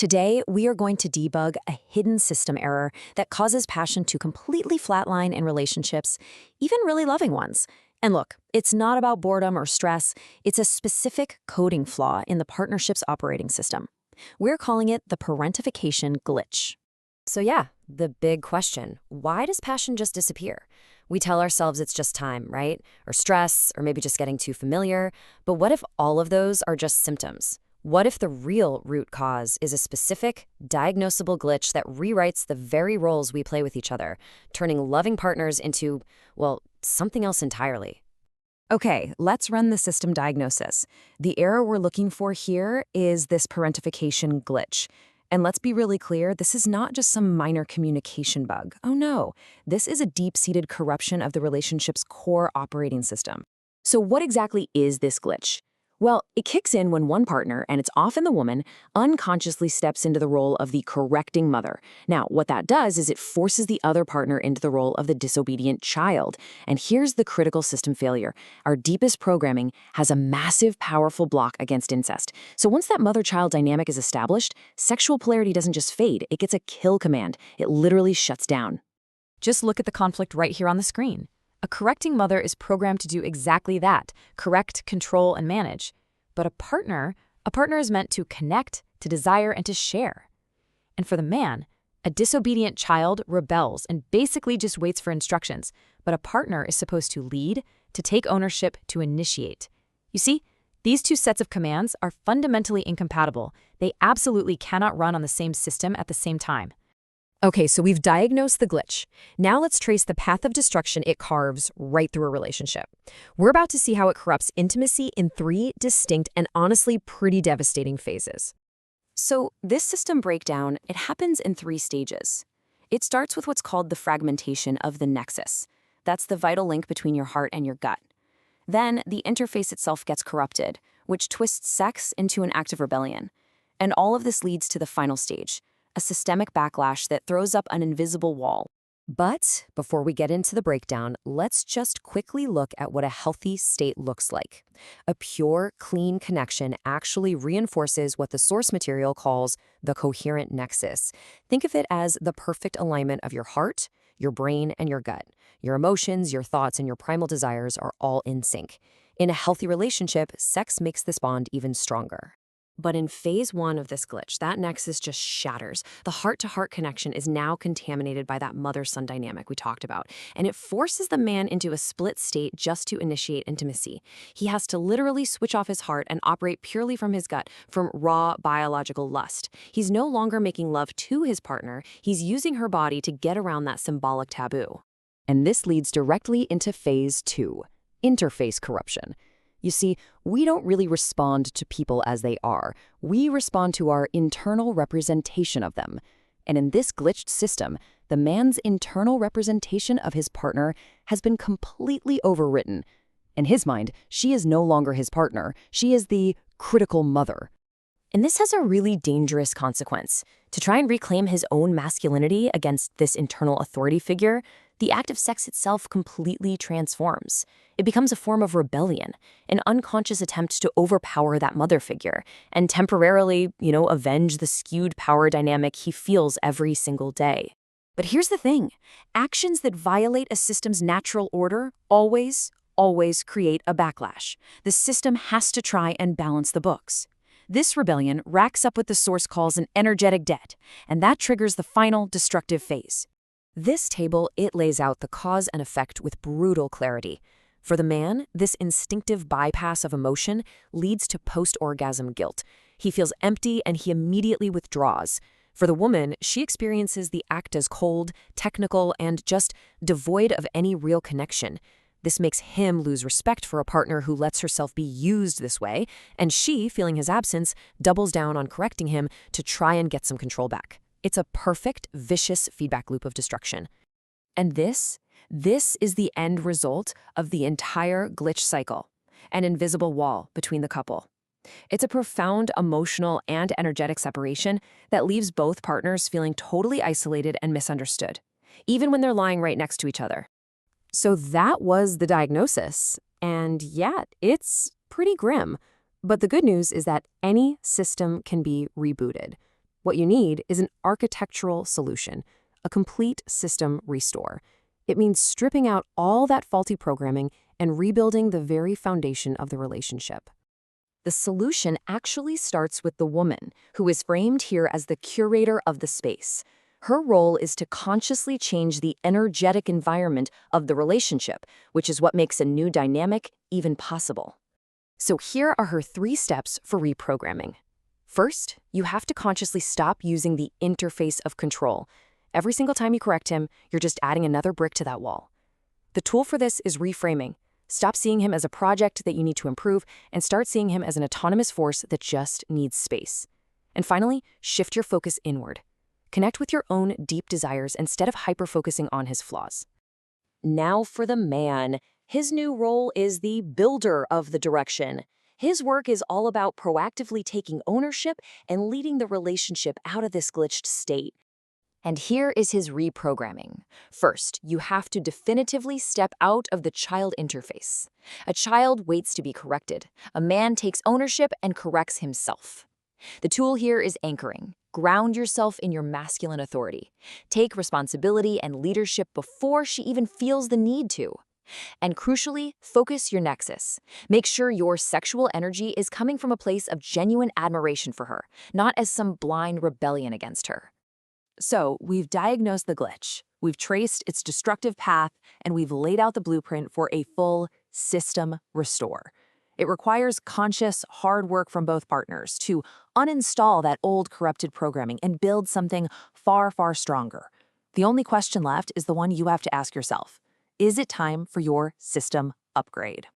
Today, we are going to debug a hidden system error that causes passion to completely flatline in relationships, even really loving ones. And look, it's not about boredom or stress, it's a specific coding flaw in the partnership's operating system. We're calling it the Parentification Glitch. So yeah, the big question, why does passion just disappear? We tell ourselves it's just time, right? Or stress, or maybe just getting too familiar. But what if all of those are just symptoms? What if the real root cause is a specific, diagnosable glitch that rewrites the very roles we play with each other, turning loving partners into, well, something else entirely? Okay, let's run the system diagnosis. The error we're looking for here is this parentification glitch. And let's be really clear, this is not just some minor communication bug. Oh no, this is a deep-seated corruption of the relationship's core operating system. So what exactly is this glitch? Well, it kicks in when one partner, and it's often the woman, unconsciously steps into the role of the correcting mother. Now, what that does is it forces the other partner into the role of the disobedient child. And here's the critical system failure. Our deepest programming has a massive, powerful block against incest. So once that mother-child dynamic is established, sexual polarity doesn't just fade, it gets a kill command. It literally shuts down. Just look at the conflict right here on the screen. A correcting mother is programmed to do exactly that, correct, control, and manage. But a partner is meant to connect, to desire, and to share. And for the man, a disobedient child rebels and basically just waits for instructions, but a partner is supposed to lead, to take ownership, to initiate. You see, these two sets of commands are fundamentally incompatible. They absolutely cannot run on the same system at the same time. Okay, so we've diagnosed the glitch. Now let's trace the path of destruction it carves right through a relationship. We're about to see how it corrupts intimacy in 3 distinct and honestly pretty devastating phases. So this system breakdown, it happens in 3 stages. It starts with what's called the fragmentation of the nexus. That's the vital link between your heart and your gut. Then the interface itself gets corrupted, which twists sex into an act of rebellion. And all of this leads to the final stage, a systemic backlash that throws up an invisible wall. But before we get into the breakdown, let's just quickly look at what a healthy state looks like. A pure, clean connection actually reinforces what the source material calls the coherent nexus. Think of it as the perfect alignment of your heart, your brain, and your gut. Your emotions, your thoughts, and your primal desires are all in sync. In a healthy relationship, sex makes this bond even stronger. But in phase 1 of this glitch, that nexus just shatters. The heart-to-heart connection is now contaminated by that mother-son dynamic we talked about, and it forces the man into a split state just to initiate intimacy. He has to literally switch off his heart and operate purely from his gut, from raw biological lust. He's no longer making love to his partner, he's using her body to get around that symbolic taboo. And this leads directly into phase 2, interface corruption. You see, we don't really respond to people as they are. We respond to our internal representation of them. And in this glitched system, the man's internal representation of his partner has been completely overwritten. In his mind, she is no longer his partner. She is the critical mother. And this has a really dangerous consequence. To try and reclaim his own masculinity against this internal authority figure, the act of sex itself completely transforms. It becomes a form of rebellion, an unconscious attempt to overpower that mother figure and temporarily, avenge the skewed power dynamic he feels every single day. But here's the thing. Actions that violate a system's natural order always create a backlash. The system has to try and balance the books. This rebellion racks up what the source calls an energetic debt, and that triggers the final destructive phase. This table, it lays out the cause and effect with brutal clarity. For the man, this instinctive bypass of emotion leads to post-orgasm guilt. He feels empty and he immediately withdraws. For the woman, she experiences the act as cold, technical, and just devoid of any real connection. This makes him lose respect for a partner who lets herself be used this way, and she, feeling his absence, doubles down on correcting him to try and get some control back. It's a perfect, vicious feedback loop of destruction. And this is the end result of the entire glitch cycle, an invisible wall between the couple. It's a profound emotional and energetic separation that leaves both partners feeling totally isolated and misunderstood, even when they're lying right next to each other. So that was the diagnosis, and yeah, it's pretty grim. But the good news is that any system can be rebooted. What you need is an architectural solution, a complete system restore. It means stripping out all that faulty programming and rebuilding the very foundation of the relationship. The solution actually starts with the woman, who is framed here as the curator of the space. Her role is to consciously change the energetic environment of the relationship, which is what makes a new dynamic even possible. So here are her 3 steps for reprogramming. First, you have to consciously stop using the interface of control. Every single time you correct him, you're just adding another brick to that wall. The tool for this is reframing. Stop seeing him as a project that you need to improve and start seeing him as an autonomous force that just needs space. And finally, shift your focus inward. Connect with your own deep desires instead of hyper-focusing on his flaws. Now for the man. His new role is the builder of the direction. His work is all about proactively taking ownership and leading the relationship out of this glitched state. And here is his reprogramming. First, you have to definitively step out of the child interface. A child waits to be corrected. A man takes ownership and corrects himself. The tool here is anchoring. Ground yourself in your masculine authority. Take responsibility and leadership before she even feels the need to. And crucially, focus your nexus. Make sure your sexual energy is coming from a place of genuine admiration for her, not as some blind rebellion against her. So, we've diagnosed the glitch, we've traced its destructive path, and we've laid out the blueprint for a full system restore. It requires conscious, hard work from both partners to uninstall that old corrupted programming and build something far, far stronger. The only question left is the one you have to ask yourself. Is it time for your system upgrade?